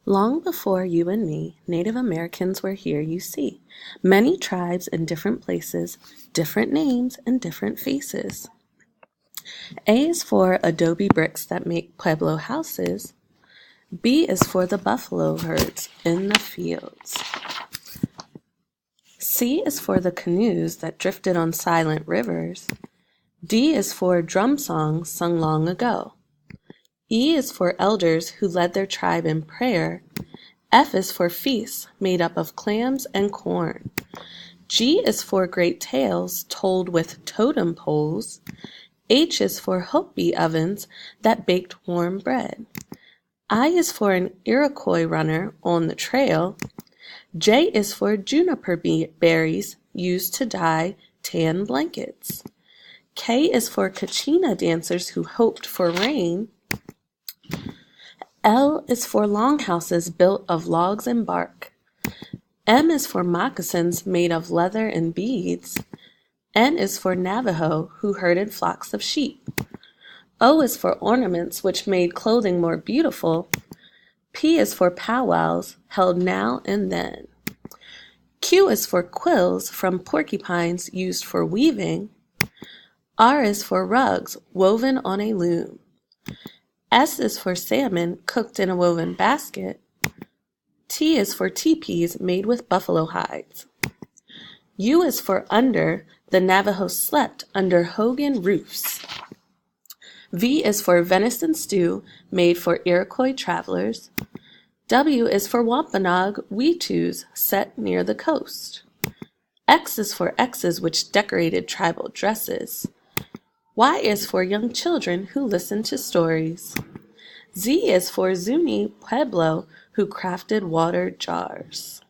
Long before you and me, Native Americans were here, you see. Many tribes in different places, different names and different faces. A is for adobe bricks that make Pueblo houses. B is for the buffalo herds in the fields. C is for the canoes that drifted on silent rivers. D is for drum songs sung long ago. E is for elders who led their tribe in prayer. F is for feasts made up of clams and corn. G is for great tales told with totem poles. H is for Hopi ovens that baked warm bread. I is for an Iroquois runner on the trail. J is for juniper berries used to dye tan blankets. K is for Kachina dancers who hoped for rain. L is for longhouses built of logs and bark. M is for moccasins made of leather and beads. N is for Navajo who herded flocks of sheep. O is for ornaments which made clothing more beautiful. P is for powwows held now and then. Q is for quills from porcupines used for weaving. R is for rugs woven on a loom. S is for salmon cooked in a woven basket. T is for teepees made with buffalo hides. U is for under, the Navajo slept under Hogan roofs. V is for venison stew made for Iroquois travelers. W is for Wampanoag weetus set near the coast. X is for X's which decorated tribal dresses. Y is for young children who listen to stories. Z is for Zuni Pueblo who crafted water jars.